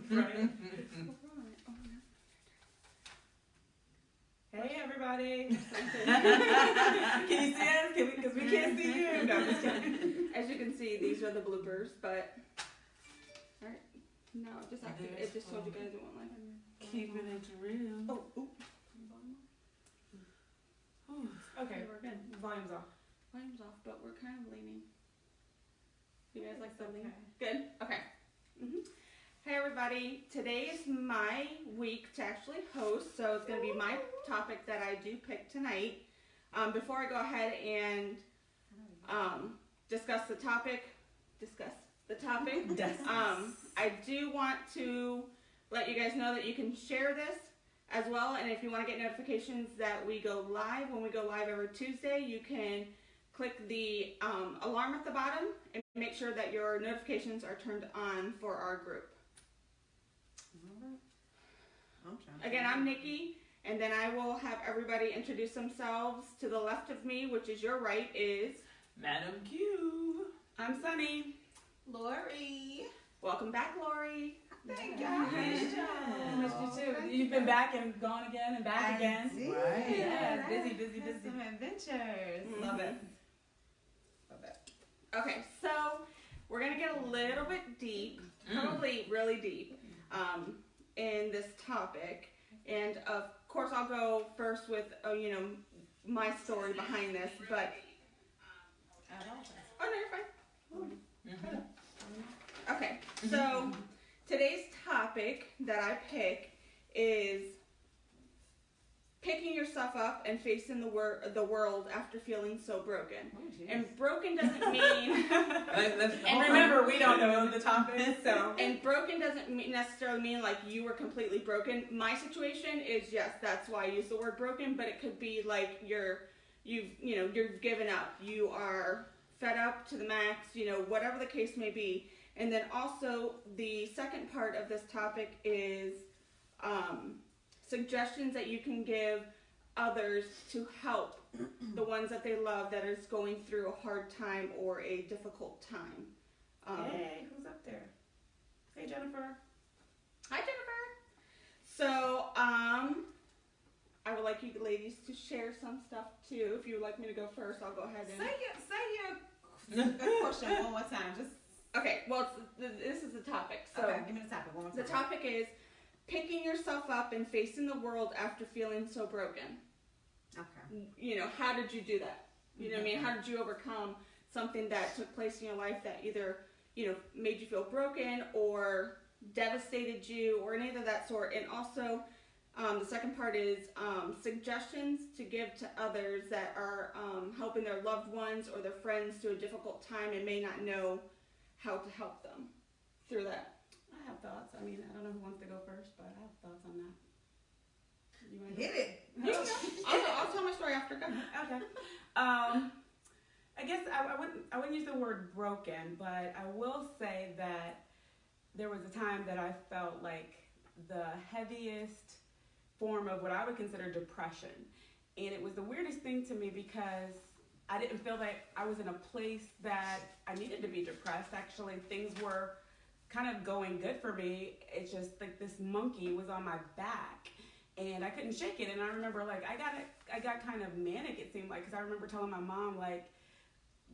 Right. Hey everybody! Can you see us? Because we can't see you. No, I'm just kidding. As you can see, these are the bloopers, but alright. No, it just told you guys it won't let him. Keeping it real. Oh, ooh. Okay, We're good. volume's off. Volume's off, but we're kind of leaning. You guys like the lean? Okay. Good? Okay. Hey everybody, today is my week to actually host, so it's going to be my topic that I do pick tonight. Before I go ahead and discuss the topic, I do want to let you guys know that you can share this as well, and if you want to get notifications that we go live, when we go live every Tuesday, you can click the alarm at the bottom and make sure that your notifications are turned on for our group. Again, I'm Nikki, and then I will have everybody introduce themselves. To the left of me, which is your right, is Madam Q. I'm Sunny. Lori. Welcome back, Lori. Thank you. I missed you too. You've been back and gone again and back again. Right. Yeah, busy. Some adventures. Love it. Okay, so we're gonna get a little bit deep, probably really deep, in this topic, and of course I'll go first with my story behind this, but oh no, you're fine. Okay, so today's topic that I pick is picking yourself up and facing the world after feeling so broken. And broken doesn't mean... And remember, we don't know the topic, so... And broken doesn't necessarily mean like you were completely broken. My situation is, yes, that's why I use the word broken, but it could be like you're given up. You are fed up to the max, whatever the case may be. And then also the second part of this topic is suggestions that you can give others to help the ones that they love that is going through a hard time or a difficult time. Hey, who's up there? Hey, Jennifer. Hi, Jennifer. So, I would like you ladies to share some stuff too. If you would like me to go first, I'll go ahead and... Say your question one more time. Just okay, well, this is the topic. So okay, give me the topic one more time. The topic is picking yourself up and facing the world after feeling so broken. Okay. How did you do that? You know what I mean? How did you overcome something that took place in your life that either, made you feel broken or devastated you or anything of that sort? And also, the second part is suggestions to give to others that are helping their loved ones or their friends through a difficult time and may not know how to help them through that. I have thoughts. I mean, I don't know who wants to go first, but I have thoughts on that. You want to Hit it. I'll tell my story after. Go. Okay. I guess I wouldn't use the word broken, but I will say that there was a time that I felt like the heaviest form of what I would consider depression. And it was the weirdest thing to me because I didn't feel like I was in a place that I needed to be depressed. Actually, things were kind of going good for me. It's just like this monkey was on my back and I couldn't shake it. And I remember like I got kind of manic, it seemed like, because I remember telling my mom, like,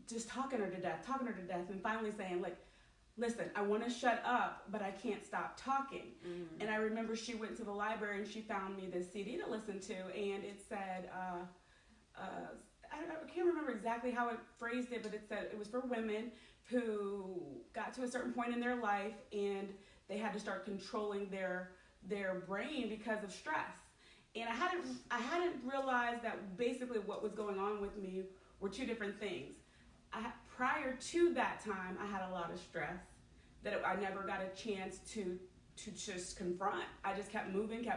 just talking her to death, and finally saying, like, listen, I want to shut up, but I can't stop talking. Mm-hmm. And I remember she went to the library and she found me this CD to listen to, and it said, I can't remember exactly how it phrased it, but it said it was for women who got to a certain point in their life and they had to start controlling their brain because of stress. And I hadn't realized that basically what was going on with me were two different things. Prior to that time, I had a lot of stress that I never got a chance to just confront. I just kept moving,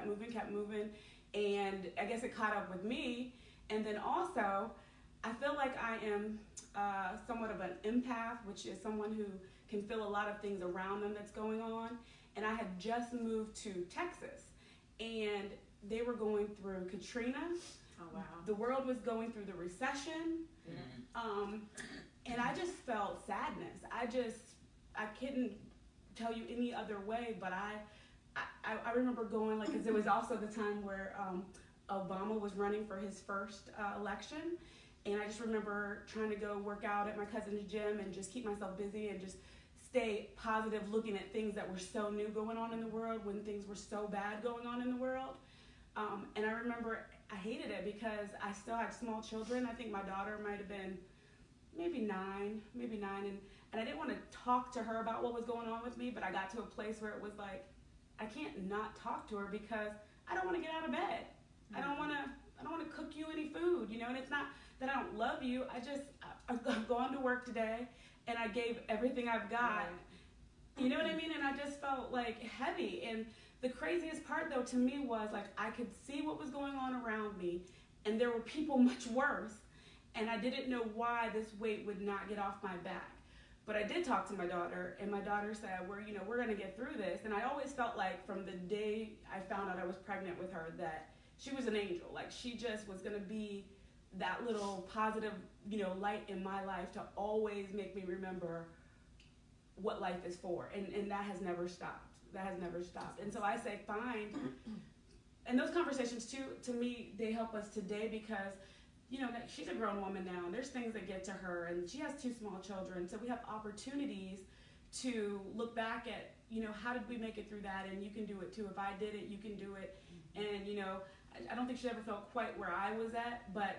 and I guess it caught up with me. And then also, I feel like I am somewhat of an empath, which is someone who can feel a lot of things around them that's going on. And I had just moved to Texas, and they were going through Katrina. Oh, wow. The world was going through the recession. Mm-hmm. And I just felt sadness. I couldn't tell you any other way, but I I remember going, like, because it was also the time where Obama was running for his first election. And I just remember trying to go work out at my cousin's gym and just keep myself busy and just stay positive, looking at things that were so new going on in the world when things were so bad going on in the world. And I remember I hated it because I still had small children. I think my daughter might have been maybe nine, and I didn't want to talk to her about what was going on with me, but I got to a place where it was like, I can't not talk to her because I don't want to get out of bed. I don't want to cook you any food, you know, and it's not that I don't love you. I've gone to work today and I gave everything I've got. Right. You know what I mean? And I just felt like heavy. And the craziest part though to me was like I could see what was going on around me and there were people much worse. And I didn't know why this weight would not get off my back. But I did talk to my daughter, and my daughter said, we're going to get through this. And I always felt like from the day I found out I was pregnant with her that she was an angel. Like she just was going to be that little positive, light in my life to always make me remember what life is for. And that has never stopped. And so I say, fine. And those conversations too, to me, they help us today because she's a grown woman now, and there's things that get to her, and she has 2 small children, so we have opportunities to look back at, how did we make it through that, and you can do it too. If I did it, you can do it. And, I don't think she ever felt quite where I was at, but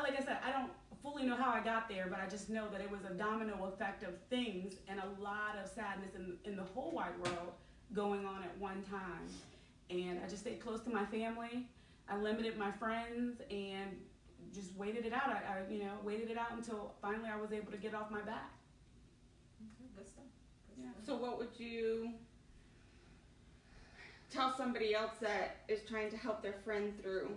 like I said, I don't fully know how I got there, but I just know that it was a domino effect of things and a lot of sadness in the whole wide world going on at one time. And I just stayed close to my family. I limited my friends and just waited it out. I waited it out until finally I was able to get off my back. Good stuff. Yeah. So what would you tell somebody else that is trying to help their friend through,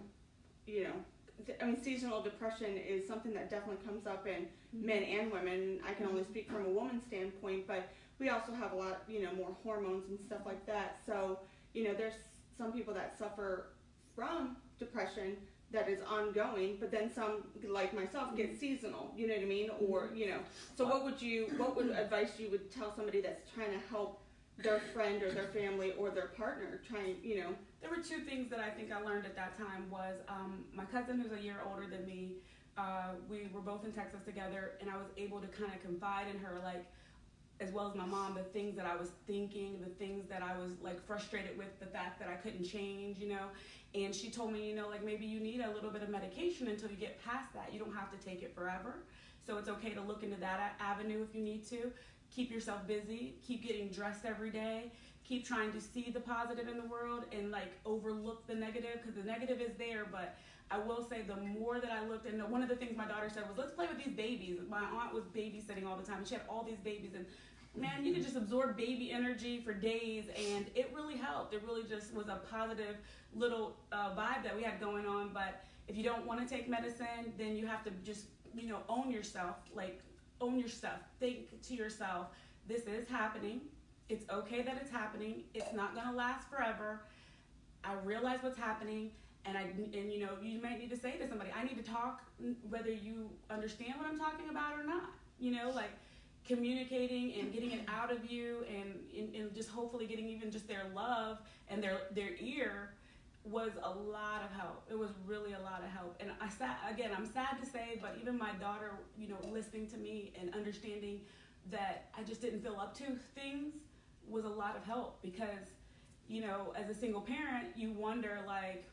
seasonal depression is something that definitely comes up in men and women. I can only speak from a woman's standpoint, but we also have a lot, more hormones and stuff like that. So, there's some people that suffer from depression that is ongoing, but then some, like myself, get seasonal, you know what I mean? Or, so what advice you would tell somebody that's trying to help their friend or their family or their partner There were 2 things that I think I learned at that time was my cousin, who's a year older than me, we were both in Texas together, and I was able to kind of confide in her, like, as well as my mom, the things that I was thinking, the things that I was like frustrated with, the fact that I couldn't change, and she told me, like maybe you need a little bit of medication until you get past that. You don't have to take it forever. So it's okay to look into that avenue if you need to. Keep yourself busy, keep getting dressed every day, keep trying to see the positive in the world and like overlook the negative, because the negative is there, but I will say the more that I looked, and one of the things my daughter said was, let's play with these babies. My aunt was babysitting all the time, and she had all these babies, and man, you could just absorb baby energy for days, and it really helped. It really just was a positive little vibe that we had going on. But if you don't want to take medicine, then you have to just, own yourself. Like, own your stuff. Think to yourself, this is happening. It's okay that it's happening. It's not going to last forever. I realize what's happening. And you might need to say to somebody, I need to talk, whether you understand what I'm talking about or not. Like communicating and getting it out of you, and just hopefully getting even just their love and their ear was a lot of help. It was really a lot of help. And I'm sad to say, but even my daughter, listening to me and understanding that I just didn't feel up to things was a lot of help, because, as a single parent, you wonder, like,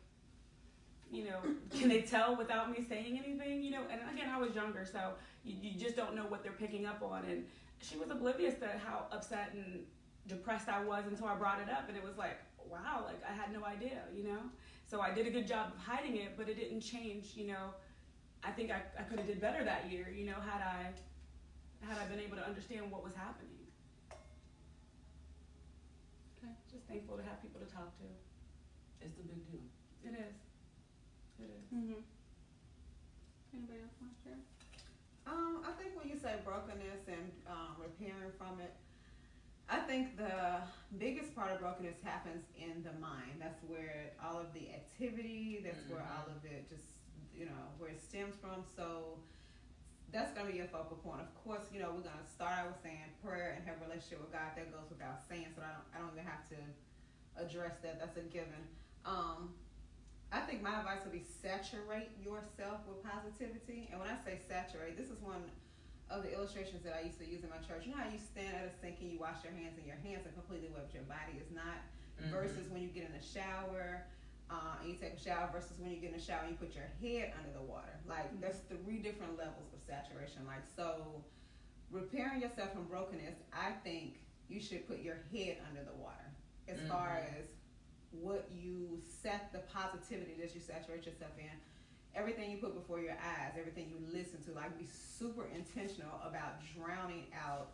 can they tell without me saying anything? And again, I was younger, so you just don't know what they're picking up on. And she was oblivious to how upset and depressed I was until I brought it up, and it was like, wow, like I had no idea, So I did a good job of hiding it, but it didn't change, I think I could have did better that year, had I been able to understand what was happening. Okay. Just thankful to have people to talk to. It's a big deal. It is. Mm-hmm. Anybody else want to share? I think when you say brokenness and repairing from it, I think the biggest part of brokenness happens in the mind. That's where all of the activity, that's where all of it just, where it stems from. So that's going to be your focal point. Of course, we're going to start out with saying prayer and have a relationship with God. That goes without saying, so I don't even have to address that. That's a given. I think my advice would be saturate yourself with positivity. And when I say saturate, this is one of the illustrations that I used to use in my church. You know how you stand at a sink and you wash your hands and your hands are completely wet, but your body is not, versus when you get in the shower and you take a shower, versus when you get in the shower and you put your head under the water. Like, there's 3 different levels of saturation. Like, so repairing yourself from brokenness, I think you should put your head under the water as far as what you set, the positivity that you saturate yourself in. Everything you put before your eyes, everything you listen to, like, be super intentional about drowning out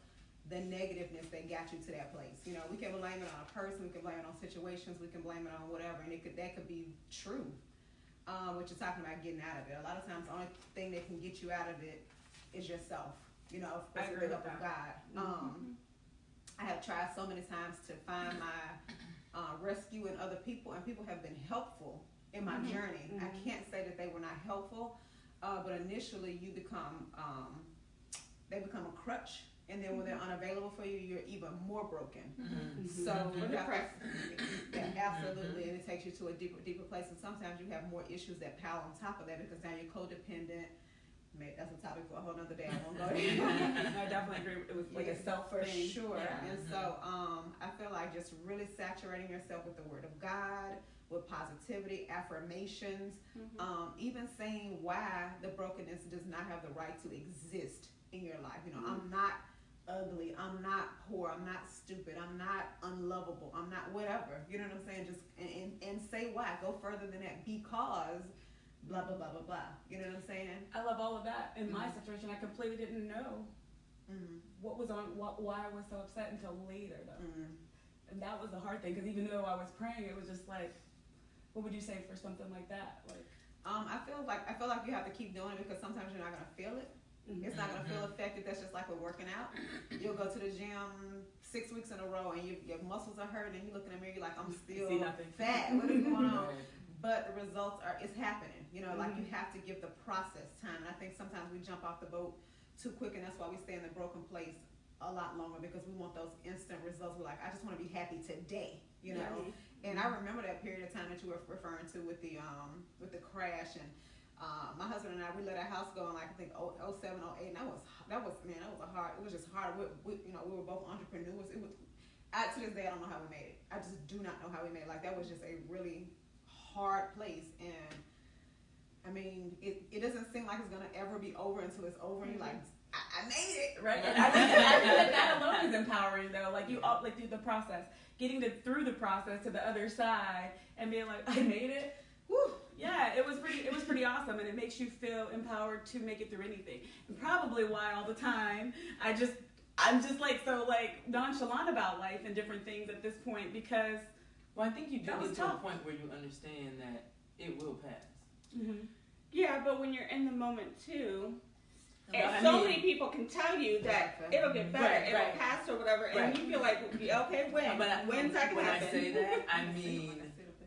the negativeness that got you to that place. You know, we can blame it on a person, we can blame it on situations, we can blame it on whatever, and that could be true. What you're talking about, getting out of it. A lot of times, the only thing that can get you out of it is yourself. You know, with the help of God. I have tried so many times to find my rescue in other people, and people have been helpful in my journey. I can't say that they were not helpful, but initially you become, they become a crutch, and then when they're unavailable for you, you're even more broken. So you have to, absolutely, and it takes you to a deeper place. And sometimes you have more issues that pile on top of that because now you're codependent. That's a topic for a whole nother day. I won't go there. I definitely agree. It was like a self for thing. sure. Yeah. And so I feel like just really saturating yourself with the Word of God, with positivity, affirmations, even saying why the brokenness does not have the right to exist in your life. You know, I'm not ugly, I'm not poor, I'm not stupid, I'm not unlovable, I'm not whatever. You know what I'm saying? Just and say why. Go further than that, because blah blah blah blah blah. You know what I'm saying? I love all of that. In my situation, I completely didn't know what was on, why I was so upset until later, though. And that was the hard thing, because even though I was praying, it was just like, what would you say for something like that? Like, I feel like you have to keep doing it, because sometimes you're not gonna feel it. It's not gonna feel effective. That's just like with working out. You'll go to the gym 6 weeks in a row, and your muscles are hurting, and you look in the mirror, you're like, I'm still fat. What is going on? But the results it's happening. You know, like, you have to give the process time. And I think sometimes we jump off the boat too quick, and that's why we stay in the broken place a lot longer, because we want those instant results. We're like, I just want to be happy today, you know. And I remember that period of time that you were referring to with the crash. And my husband and I, we let our house go in, like, I think 07, 08, and that was a hard. It was just hard. We were both entrepreneurs. To this day, I don't know how we made it. I just do not know how we made it. Like, that was just a really hard place. And I mean, it doesn't seem like it's gonna ever be over until it's over. And you're like, I made it, right? And I think that alone is empowering, though. Like, you like through the process, getting through the process to the other side, and being like, I made it. Woo! Yeah, it was pretty awesome, and it makes you feel empowered to make it through anything. And probably why all the time I'm just like so like nonchalant about life and different things at this point, because I think you do that was get to a tough. point where you understand that it will pass. Yeah, but when you're in the moment too, and so many people can tell you that it'll get better, it'll pass or whatever, and you feel like, okay, when's that gonna happen? When I say that, I mean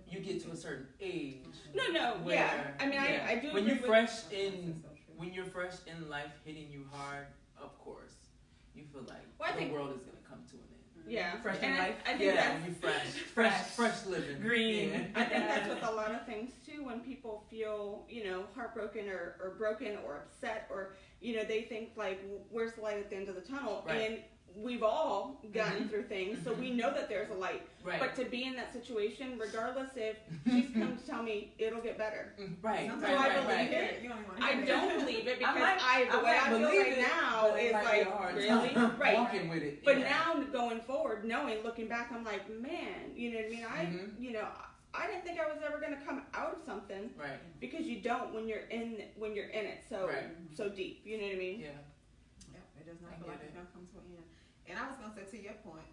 you get to a certain age. No, yeah. I mean, I do. When you're fresh in life hitting you hard, of course, you feel like the world is gonna come to an end. Yeah, fresh in life. I think that's when you're fresh living, green. Yeah. I think that's with a lot of things too. When people feel, heartbroken or broken or upset, or they think like, where's the light at the end of the tunnel? Right. And we've all gotten through things, so we know that there's a light. Right. But to be in that situation, regardless if she's come to tell me it'll get better, right? So I believe it. I don't believe it, because the way I feel right now is like, really? Right. Walking with it. But now going forward, looking back, I'm like, man, you know what I mean? I didn't think I was ever going to come out of something. Right. Because you don't when you're in it so deep. You know what I mean? Yeah. Yep. It does not feel like it's going to come to an end. And I was going to say, to your point,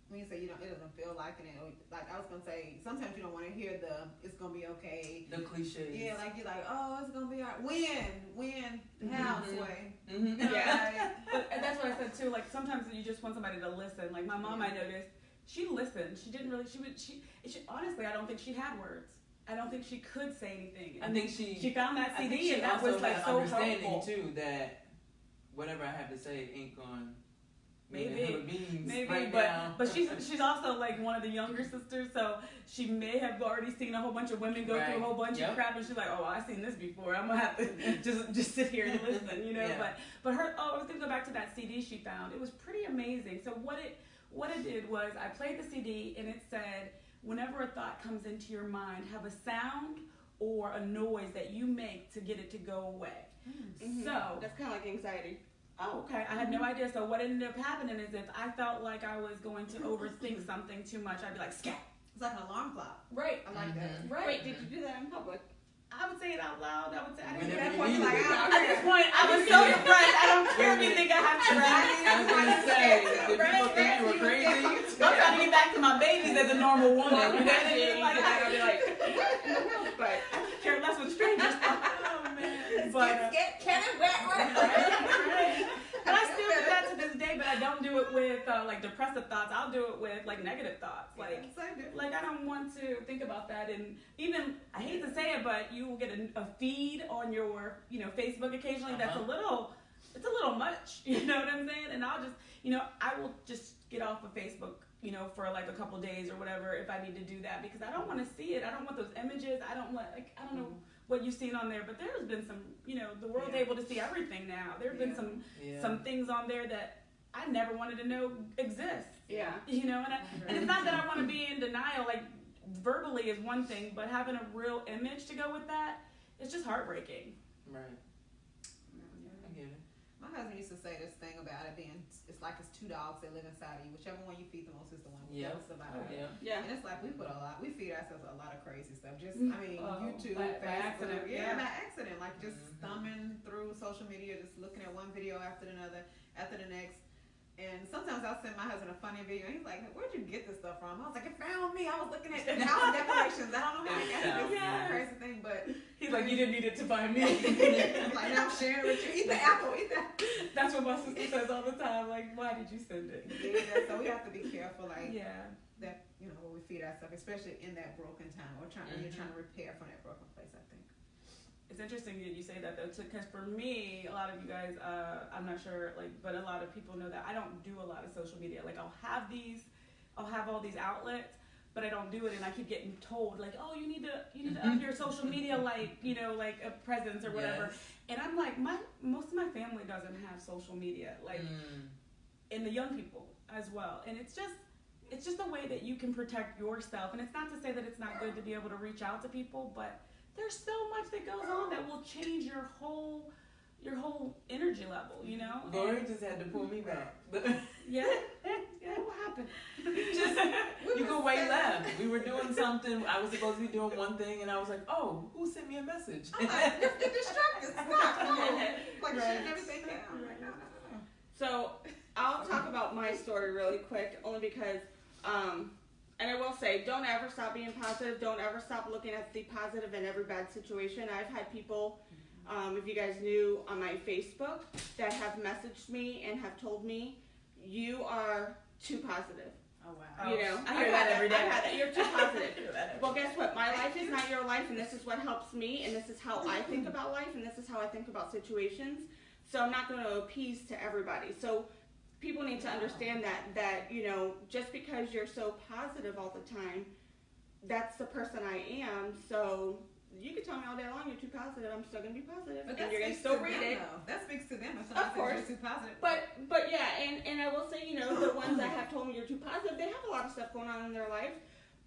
when you say it doesn't feel like it, like I was going to say, sometimes you don't want to hear it's going to be okay. The cliches. Yeah, like you're like, oh, it's going to be all right. When, how, Sway. Yeah. And that's what I said too. Like, sometimes you just want somebody to listen. Like, my mom, I noticed, she listened. She didn't really. Honestly, I don't think she had words. I don't think she could say anything. I think she found that CD, and that also was like had so understanding helpful too, that whatever I have to say ain't going Maybe, right but now. but she's also like one of the younger sisters, so she may have already seen a whole bunch of women go through a whole bunch of crap, and she's like, oh, I've seen this before. I'm gonna have to just sit here and listen, you know. Yeah. But her, I was gonna go back to that CD she found. It was pretty amazing. So what it did was I played the CD and it said, whenever a thought comes into your mind, have a sound or a noise that you make to get it to go away. Mm-hmm. So that's kind of like anxiety. Oh, okay. I had no idea. So what ended up happening is if I felt like I was going to overthink something too much, I'd be like, scat. It's like an alarm clock. Right. I like that. Right. Wait, did you do that in public? I would say it out loud. I would say I didn't Whenever at that you point. need Like, it. at this point, I was so depressed. I don't care if you think I have to ride. I was gonna say, did people think you were crazy? I'm trying to get back to my babies as a normal woman. You know what I mean? Like, I'd be like, but I don't care less what strangers thought. Oh man. But Can it wet? and I still do that to this day, but I don't do it with like depressive thoughts. I'll do it with like negative thoughts. Like I don't want to think about that. And even I hate to say it, but you will get a feed on your Facebook occasionally. That's it's a little much. You know what I'm saying? And I'll just I will just get off of Facebook for like a couple days or whatever if I need to do that, because I don't want to see it. I don't want those images. I don't know what you've seen on there, but there's been some, the world's able to see everything now. There have been some things on there that I never wanted to know exist. Yeah. And it's not that I want to be in denial, like verbally is one thing, but having a real image to go with that, it's just heartbreaking. Right. I get it. My husband used to say this thing about it being, it's like it's two dogs that live inside of you. Whichever one you feed the most is the one that survives. Yeah. And it's like we feed ourselves a lot of crazy stuff. Just, YouTube, by Facebook. accident. Yeah, by accident. Like just thumbing through social media, just looking at one video after the next. And sometimes I'll send my husband a funny video, and he's like, "Where'd you get this stuff from?" I was like, "It found me. I was looking at house decorations. I don't know how I got this crazy thing, but he's like, you didn't need it to find me." I'm like, now I'm sharing it with you. Eat the apple. Eat that. That's what my sister says all the time. Like, why did you send it? Yeah, so we have to be careful, like that. When we feed ourselves, especially in that broken time, or when you're trying to repair from that broken place. I think. It's interesting that you say that though, because for me, a lot of you guys, I'm not sure, but a lot of people know that I don't do a lot of social media. Like I'll have all these outlets, but I don't do it, and I keep getting told like, oh, you need to up your social media, like a presence or whatever. Yes. And I'm like, most of my family doesn't have social media, and the young people as well. And it's just a way that you can protect yourself. And it's not to say that it's not good to be able to reach out to people, but there's so much that goes on that will change your whole energy level, Lori just had to pull me back. Yeah, what happened? You go way left. We were doing something. I was supposed to be doing one thing, and I was like, "Oh, who sent me a message?" I'm like, you're distracted. Stop. Like shutting everything down. Like, no. So I'll talk about my story really quick, only because. And I will say, don't ever stop being positive. Don't ever stop looking at the positive in every bad situation. I've had people, if you guys knew, on my Facebook that have messaged me and have told me, you are too positive. Oh, wow. I hear that every day. I've had that. You're too positive. Well, guess what? My life is not your life, and this is what helps me, and this is how I think about life, and this is how I think about situations. So I'm not going to appease to everybody. So people need to understand that just because you're so positive all the time, that's the person I am. So you can tell me all day long you're too positive. I'm still gonna be positive, but and you're gonna still read it. That speaks to them. Of course, you're too positive. But yeah, and I will say, the ones that have told me you're too positive, they have a lot of stuff going on in their life.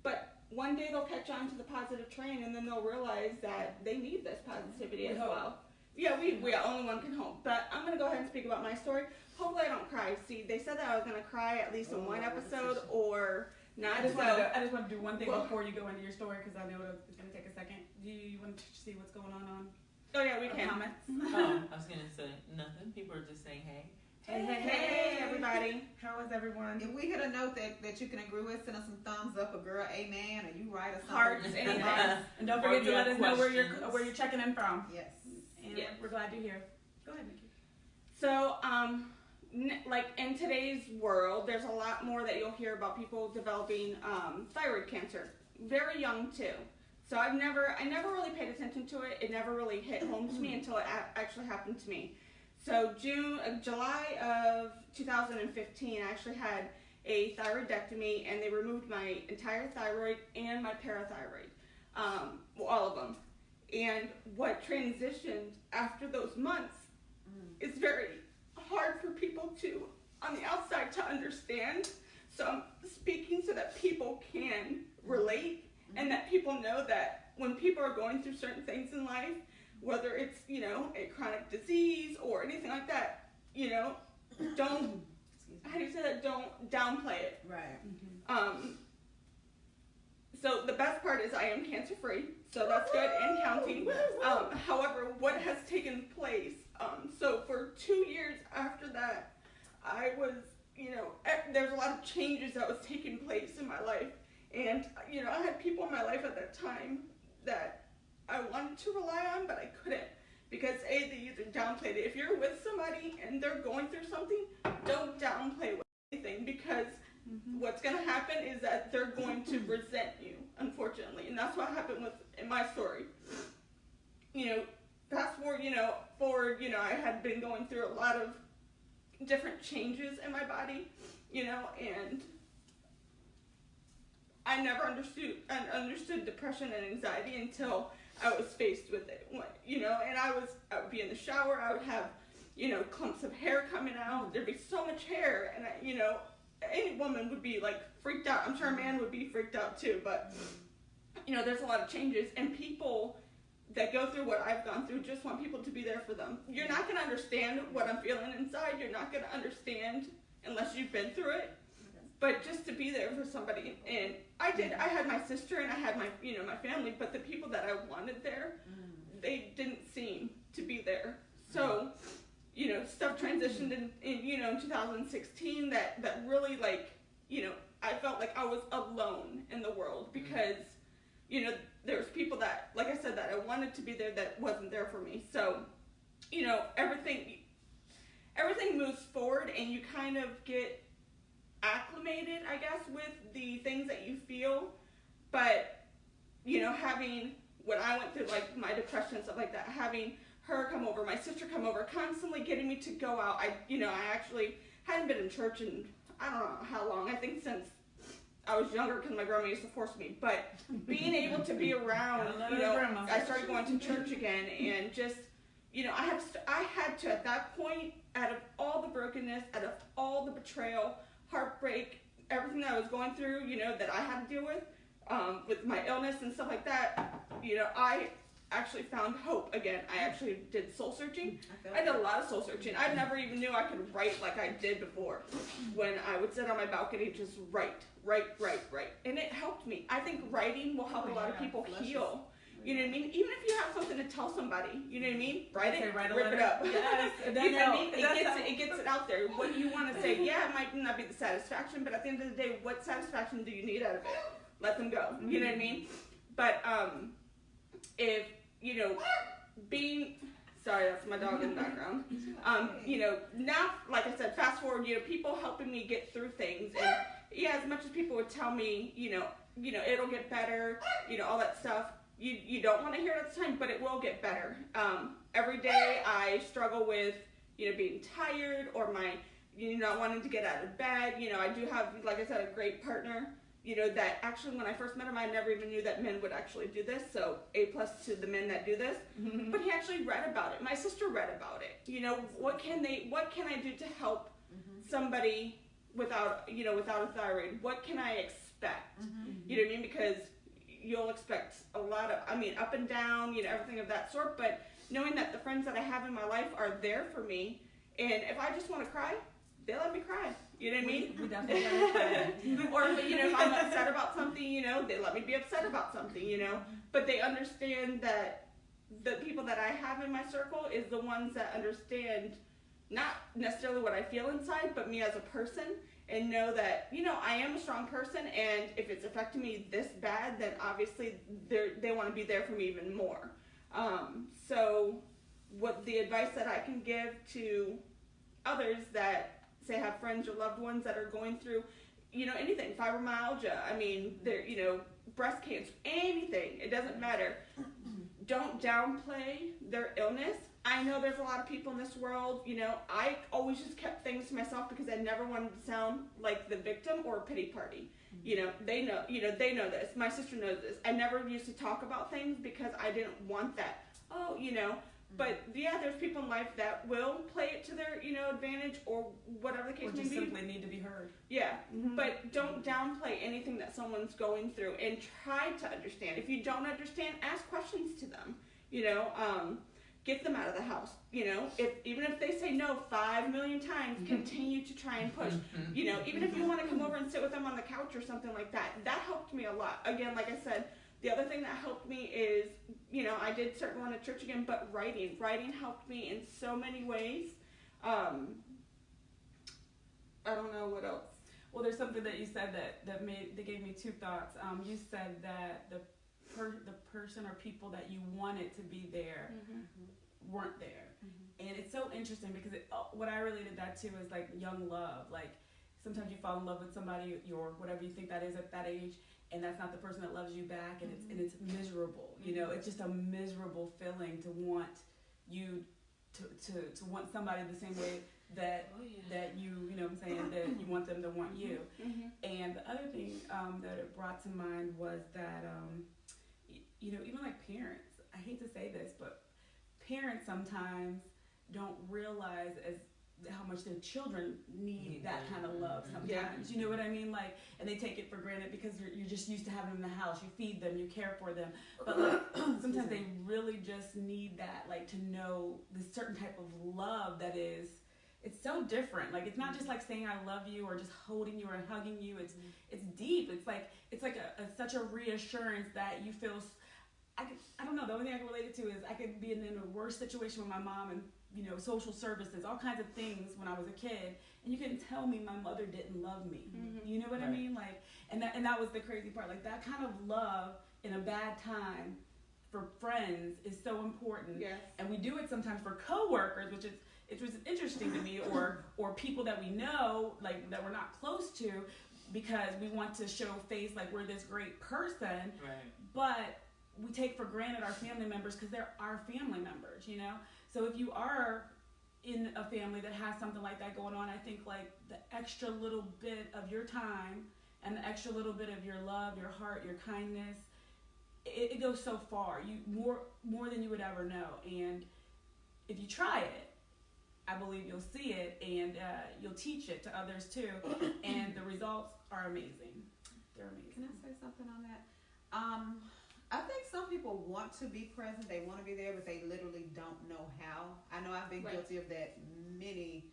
But one day they'll catch on to the positive train, and then they'll realize that they need this positivity as well. Yeah, we only one can hope. But I'm gonna go ahead and speak about my story. Hopefully I don't cry. See, they said that I was going to cry at least in one episode or not. I just want to do one thing before you go into your story, because I know it's going to take a second. Do you want to see what's going on? Oh, yeah, we can. Comments? I was going to say nothing. People are just saying, hey. Hey, everybody. How is everyone? If we hit a note that you can agree with, send us some thumbs up, a girl, amen, or you right, or something. Hearts, anything. And don't forget to let us know where you're checking in from. Yes. And we're glad you're here. Go ahead, Nikki. So, like in today's world, there's a lot more that you'll hear about people developing thyroid cancer, very young too. So I never really paid attention to it. It never really hit home to me until it actually happened to me. So July of 2015, I actually had a thyroidectomy, and they removed my entire thyroid and my parathyroid, all of them. And what transitioned after those months is very hard for people to, on the outside, to understand. So I'm speaking so that people can relate, and that people know that when people are going through certain things in life, whether it's, a chronic disease or anything like that, don't, how do you say that? Don't downplay it. Right. So the best part is I am cancer free, so that's good, and counting. However, what has taken place, so for 2 years after that, I was, there's a lot of changes that was taking place in my life. And, I had people in my life at that time that I wanted to rely on, but I couldn't. Because A, they either downplayed it. If you're with somebody and they're going through something, don't downplay anything, because what's going to happen is that they're going to resent you, unfortunately. And that's what happened in my story. Fast forward, I had been going through a lot of different changes in my body, and I never understood depression and anxiety until I was faced with it, and I would be in the shower, I would have, clumps of hair coming out, there'd be so much hair, and any woman would be like freaked out. I'm sure a man would be freaked out too, but there's a lot of changes, and people that go through what I've gone through just want people to be there for them. You're not going to understand what I'm feeling inside. You're not going to understand unless you've been through it. But just to be there for somebody, and I had my sister and I had my, my family, but the people that I wanted there, they didn't seem to be there. So, stuff transitioned in 2016 that really, I felt like I was alone in the world, because, there's people that, like I said, that I wanted to be there that wasn't there for me. So, everything moves forward, and you kind of get acclimated, I guess, with the things that you feel. But, having what I went through, like my depression and stuff like that, having her come over, my sister come over, constantly getting me to go out. I actually hadn't been in church in, I don't know how long, I think since I was younger, because my grandma used to force me. But being able to be around, I started going to church again, and just, I had to, at that point, out of all the brokenness, out of all the betrayal, heartbreak, everything that I was going through, that I had to deal with my illness and stuff like that, I actually found hope again. I actually did soul searching. I did a lot of soul searching. I never even knew I could write like I did before. When I would sit on my balcony, just write. And it helped me. I think writing will help a lot of people heal. You know what I mean? Even if you have something to tell somebody, you know what I mean? Write it, rip it up. Yes, you know what I mean? It gets it out there. What you want to say, it might not be the satisfaction, but at the end of the day, what satisfaction do you need out of it? Let them go. You know what I mean? But if, being, sorry, that's my dog in the background. Now, like I said, fast forward, people helping me get through things. And yeah, as much as people would tell me, it'll get better, all that stuff. You don't want to hear it at the time, but it will get better. Every day I struggle with, being tired, or my, not wanting to get out of bed. I do have, like I said, a great partner, that actually when I first met him, I never even knew that men would actually do this. So A+ to the men that do this. But he actually read about it. My sister read about it. What can I do to help somebody without a thyroid? What can I expect? You know what I mean? Because you'll expect a lot of, up and down, everything of that sort, but knowing that the friends that I have in my life are there for me, and if I just want to cry, they let me cry, you know what I mean? We definitely let me cry. Or, if I'm upset about something, they let me be upset about something, but they understand that the people that I have in my circle is the ones that understand not necessarily what I feel inside, but me as a person, and know that, I am a strong person, and if it's affecting me this bad, then obviously they want to be there for me even more. So what the advice that I can give to others that, say, have friends or loved ones that are going through, anything, fibromyalgia, they're, breast cancer, anything, it doesn't matter. Don't downplay their illness. I know there's a lot of people in this world, you know, I always just kept things to myself because I never wanted to sound like the victim or a pity party. Mm-hmm. They know this. My sister knows this. I never used to talk about things because I didn't want that. But yeah, there's people in life that will play it to their, advantage or whatever the case may be. Or just simply need to be heard. Yeah, but don't downplay anything that someone's going through and try to understand. If you don't understand, ask questions to them. Get them out of the house. Even if they say no 5 million times, continue to try and push. Even if you want to come over and sit with them on the couch or something like that, that helped me a lot. Again, like I said, the other thing that helped me is, I did start going to church again, but writing. Writing helped me in so many ways. I don't know what else. Well, there's something that you said that gave me two thoughts. You said that the person or people that you wanted to be there weren't there. And it's so interesting because what I related that to is like young love. Like sometimes you fall in love with somebody or whatever you think that is at that age, and that's not the person that loves you back, and it's miserable. It's just a miserable feeling to want you to want somebody the same way that you know what I'm saying, that you want them to want you. And the other thing that it brought to mind was that even like parents, I hate to say this, but parents sometimes don't realize how much their children need that kind of love sometimes. You know what I mean? Like, and they take it for granted because you're just used to having them in the house. You feed them, you care for them. But like sometimes they really just need that, like, to know this certain type of love that is, it's so different. Like, it's not just like saying I love you or just holding you or hugging you. It's deep. It's like such a reassurance that you feel. I don't know. The only thing I can relate it to is I could be in a worse situation with my mom and social services, all kinds of things when I was a kid, and you couldn't tell me my mother didn't love me. You know what I mean? Like, and that was the crazy part. Like, that kind of love in a bad time for friends is so important. Yes. And we do it sometimes for coworkers, which was interesting to me, or people that we know, like, that we're not close to, because we want to show face like we're this great person. Right. But we take for granted our family members because they're our family members, So if you are in a family that has something like that going on, I think like the extra little bit of your time and the extra little bit of your love, your heart, your kindness, it goes so far. More than you would ever know. And if you try it, I believe you'll see it, and you'll teach it to others too. And the results are amazing. They're amazing. Can I say something on that? I think some people want to be present, they want to be there, but they literally don't know how. I know I've been guilty of that many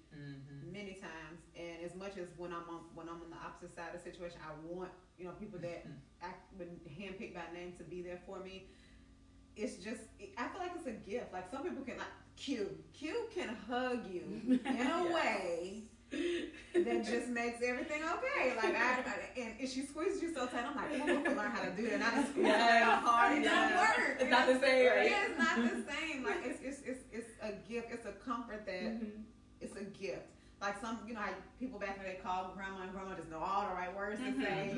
times. And as much as when I'm on the opposite side of the situation, I want people that act with handpicked by name to be there for me. It's just, I feel like it's a gift. Like, some people can, like Q can hug you in a way that just makes everything okay. Like, and if she squeezes you so tight, I'm like, oh, I can learn how to do that. And I just squeeze real hard. It doesn't work. It's not the same, right? Yeah, it's not the same. Like, it's a gift. It's a comfort that it's a gift. Like, some, people back when they call grandma, and grandma just know all the right words to say.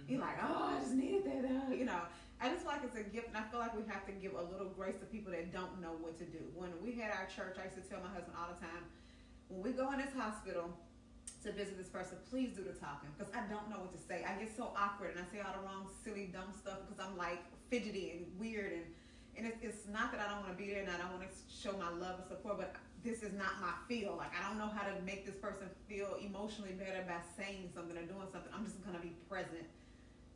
You're like, oh, I just needed that. I just feel like it's a gift, and I feel like we have to give a little grace to people that don't know what to do. When we had our church, I used to tell my husband all the time, when we go in this hospital to visit this person, please do the talking, because I don't know what to say. I get so awkward, and I say all the wrong, silly, dumb stuff because I'm like fidgety and weird, and it's not that I don't want to be there and I don't want to show my love and support, but this is not my feel. Like, I don't know how to make this person feel emotionally better by saying something or doing something. I'm just going to be present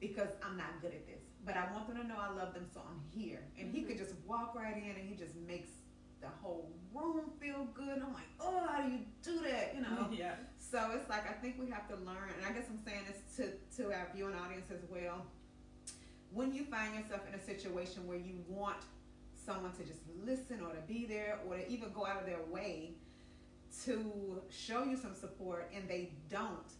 because I'm not good at this. But I want them to know I love them, so I'm here. And he could just walk right in, and he just makes the whole room feel good. I'm like, oh, how do you do that? Yeah. So it's like, I think we have to learn, and I guess I'm saying this to our viewing audience as well. When you find yourself in a situation where you want someone to just listen or to be there or to even go out of their way to show you some support, and they don't,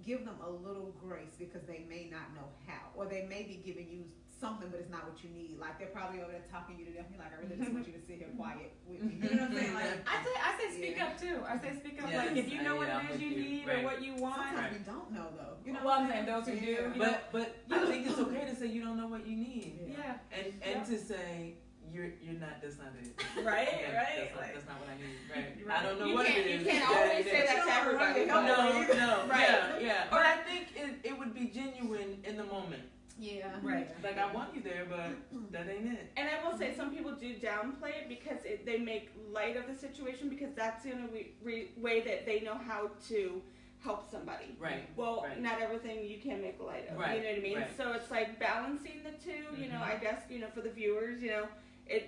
give them a little grace, because they may not know how, or they may be giving you something, but it's not what you need. Like, they're probably over there talking you to death. You're like, I really just want you to sit here quiet with me. You know what I'm saying? Like, I say speak up too. I say speak up. Like, if you know what it is you need or what you want. Sometimes we don't know, though. Well, I'm saying those who do. But I think it's okay to say you don't know what you need. Yeah. And to say you're not. That's not it. Right, Okay, right. That's not what I need. Right. Right. I don't know You what can't, it is. you can't always say that to everybody. No. Right. Yeah. But I think it would be genuine in the moment. Yeah. Right. Like I want you there, but that ain't it. And I will say some people do downplay it because they make light of the situation because that's the only way that they know how to help somebody. Right. Well, right. not everything you can make light of. Right. You know what I mean? Right. So it's like balancing the two, you know, I guess, you know, for the viewers, you know,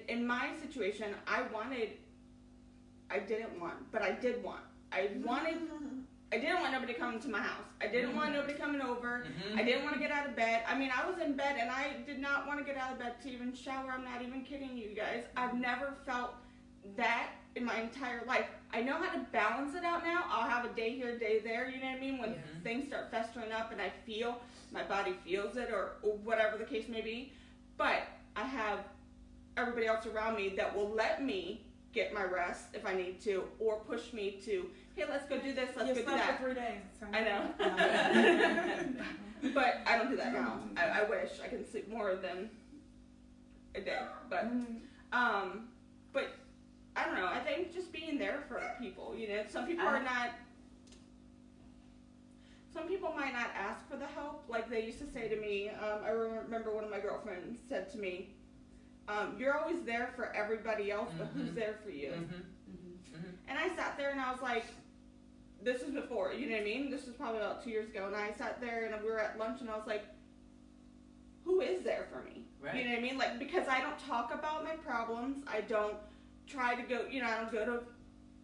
in my situation, I didn't want nobody coming to my house. I didn't want nobody coming over. I didn't want to get out of bed. I mean, I was in bed and I did not want to get out of bed to even shower. I'm not even kidding you guys. I've never felt that in my entire life. I know how to balance it out now. I'll have a day here, a day there, you know what I mean? When things start festering up and I feel, my body feels it or whatever the case may be. But I have everybody else around me that will let me get my rest if I need to or push me to, hey, let's go do this, let's go do that. For 3 days. I know. But I don't do that now. I wish I can sleep more than a day. But I don't know. I think just being there for people, you know, some people might not ask for the help. Like they used to say to me, I remember one of my girlfriends said to me, you're always there for everybody else, but who's there for you? And I sat there and I was like, this is before, you know what I mean? This was probably about 2 years ago. And I sat there and we were at lunch and I was like, who is there for me? Right. You know what I mean? Like, because I don't talk about my problems. I don't try to go, you know, I don't go to,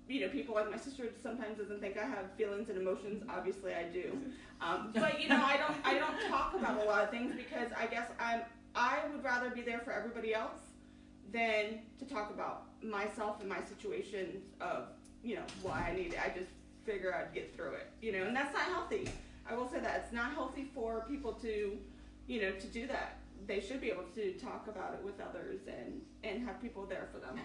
you know, people like my sister sometimes doesn't think I have feelings and emotions. Obviously I do. But, you know, I don't talk about a lot of things because I guess I would rather be there for everybody else than to talk about myself and my situations of, you know, why I need it. I just figure I'd get through it, you know, and that's not healthy. I will say that. It's not healthy for people to, you know, to do that. They should be able to talk about it with others and have people there for them.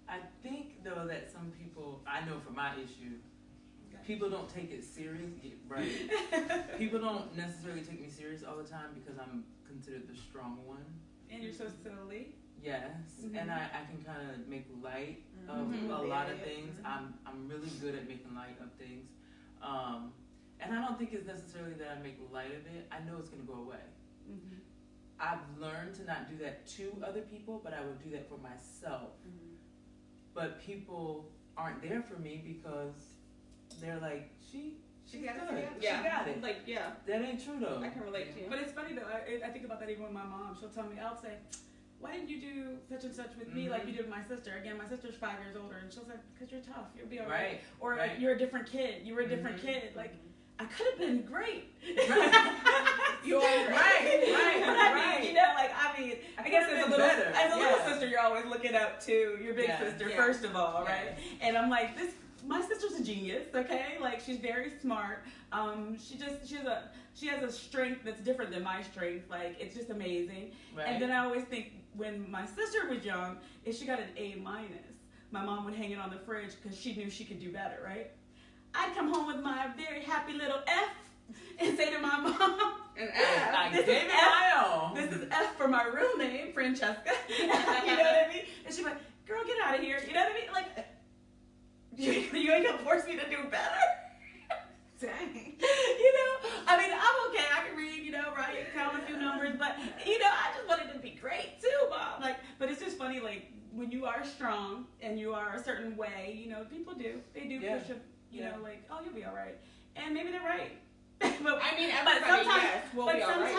I think, though, that some people, I know for my issue, people don't take it serious. Right. People don't necessarily take me serious all the time because I'm considered the strong one. And you're so silly. Yes, and I can kind of make light of a lot of things. I'm really good at making light of things. And I don't think it's necessarily that I make light of it. I know it's going to go away. I've learned to not do that to other people, but I would do that for myself. But people aren't there for me because they're like, she got it. Yeah. She got it. Like, yeah. That ain't true, though. I can relate to you. But it's funny, though. I think about that even with my mom. She'll tell me, I'll say, why didn't you do such and such with me like you did with my sister? Again, my sister's 5 years older, and she'll say, because you're tough. You'll be all right. Or you're a different kid. You were a different kid. Like, I could have been great. You are right. You know, like, I guess as a little sister, you're always looking up to your big sister, first of all, right? And I'm like, my sister's a genius, okay? Like, she's very smart. She has a strength that's different than my strength. Like, it's just amazing. Right. And then I always think when my sister was young, if she got an A-, my mom would hang it on the fridge because she knew she could do better, right? I'd come home with my very happy little F and say to my mom, an F. This is F for my real name, Francesca. You know what I mean? And she'd be like, girl, get out of here. You know what I mean? Like, you ain't gonna force me to do better. Dang. You know, I mean, I'm okay. I can read, you know, write, count a few numbers, but, you know, I just wanted to be great too, Mom. Like, but it's just funny, like, when you are strong and you are a certain way, you know, people do. They do push you, you know, like, oh, you'll be all right. And maybe they're right. But sometimes will be all right.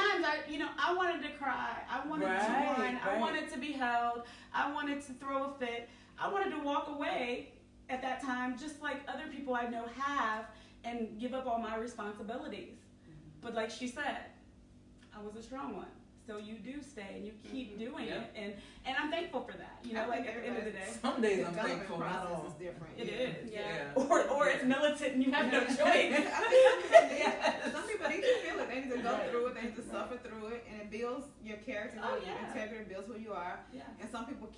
I wanted to cry. I wanted to whine. I wanted to be held. I wanted to throw a fit. I wanted to walk away at that time, just like other people I know have, and give up all my responsibilities. But like she said, I was a strong one. So you do stay and you keep doing it, and I'm thankful for that. You know, like at the end of the day. Some days I'm thankful. Process is different. It is. Yeah. Or it's militant and you have no choice. Some people need to feel it. They need to go through it. They need to suffer through it, and it builds your character, your integrity, builds who you are. Yeah. And some people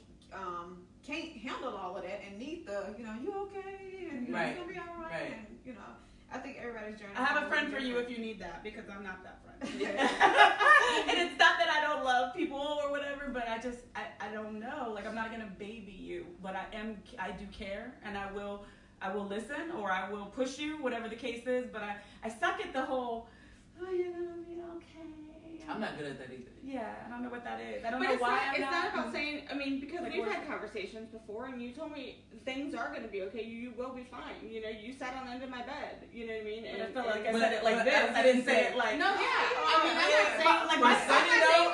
can't handle all of that and need the, you know, you okay, and you know, it's gonna be all right, and you know. I think everybody's journey. I have a friend for you if you need that, because I'm not that friend. And it's not that I don't love people or whatever, but I I don't know. Like, I'm not gonna baby you, but I do care, and I will listen, or I will push you, whatever the case is. But I suck at the whole, oh, you're gonna be okay. I'm not good at that either. Yeah, I don't know what that is. I don't But know it's why not, I'm it's not. not about saying, I mean, because Like, we've what- had conversations before, and you told me things are going to be okay. You will be fine. You know, you sat on the end of my bed. You know what I mean? But I felt like I But- said it like but this. I didn't say it like. No, yeah. I mean, I'm yeah. not saying Like, I'm my not son, you know, saying,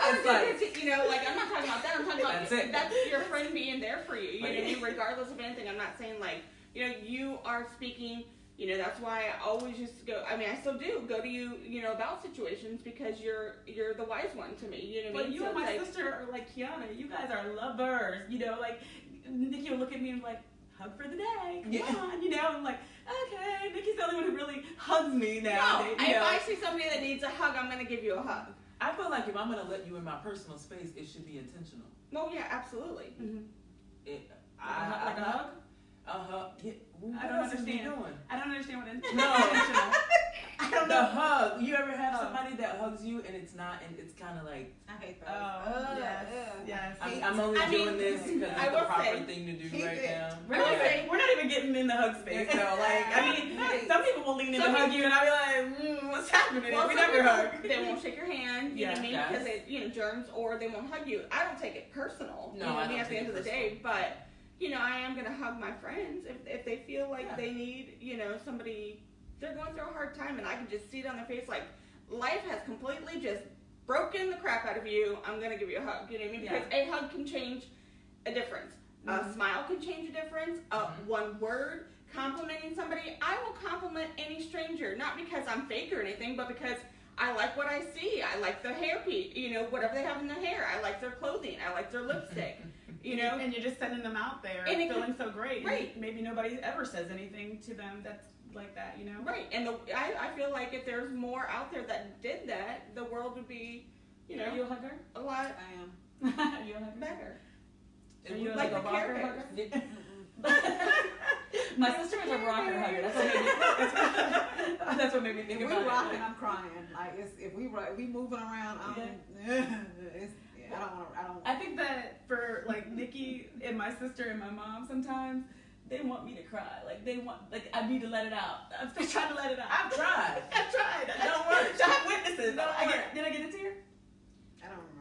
it's like- you know, like I'm not talking about that. I'm talking about That's it. that's your friend being there for you. You know what I mean? Right. Regardless of anything, I'm not saying like, you know, you are speaking. You know, that's why I always used to go. I mean, I still do go to you. You know, about situations because you're the wise one to me. You know what I But mean? you So and my it's like, sister are like Kiana. You guys are lovers. You know, like Nikki will look at me and be like, hug for the day. Come Yeah. on. You know, I'm like, okay. Nikki's the only one who really hugs me no, now. if I see somebody that needs a hug, I'm gonna give you a hug. I feel like if I'm gonna let you in my personal space, it should be intentional. Well, yeah, absolutely. Mhm. It, Like a hug? Yeah. Well, I what don't else is he understand. doing? I don't understand what No. intentional. I don't The know. hug. You ever have Oh. somebody that hugs you and it's not, and it's kind of like, I hate those. Oh, yes, yes. I'm only I mean, doing this because it's I the will proper say, thing to do keep right it. now. We're not even getting in the hug space though. Like, I mean, Right. some people will lean in to Some hug you, and I'll be like, what's happening? Well, We some never people, hug. They won't shake your hand, you know what I mean? Yeah. Because it, you know, germs, or they won't hug you. I don't take it personal. No, you know what I I mean? don't At the take end it of the day, but you know, I am gonna hug my friends if they feel like Yeah. they need, you know, somebody. They're going through a hard time, and I can just see it on their face, like life has completely just broken the crap out of you. I'm gonna give you a hug. You know what I mean? Yeah. Because a hug can change a difference. A smile can change a difference. One word complimenting somebody. I will compliment any stranger, not because I'm fake or anything, but because I like what I see. I like their hairpiece, you know, whatever they have in their hair. I like their clothing. I like their lipstick, you know. And you're just sending them out there, And it feeling so great. and right. maybe nobody ever says anything to them that's like that, you know. Right. And I feel like if there's more out there that did that, the world would be, you Are know, you a hugger? a lot I am. Are you a hugger? better. Are you Like like a the rocker Care hugger? My sister is a rocker hugger. That's what made me think If we about rocking, it. I'm crying. Like if we moving around, I don't. I think that for like Nikki and my sister and my mom, sometimes they want me to cry. Like I need to let it out. I'm still trying to let it out. I've tried. I've tried. It don't work. I have witnesses. Don't work. Did I get a tear? I don't remember.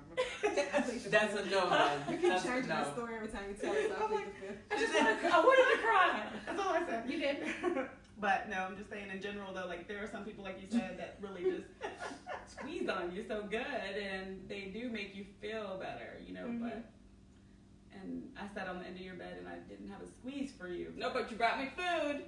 That's a no. You keep That's a changing no. the story every time you tell us. I'm I like, I wanted to cry. That's all I said. You did. But no, I'm just saying in general though, like there are some people like you said that really just squeeze on you so good, and they do make you feel better, you know. Mhm. But and I sat on the end of your bed and I didn't have a squeeze for you. No, but you brought me food,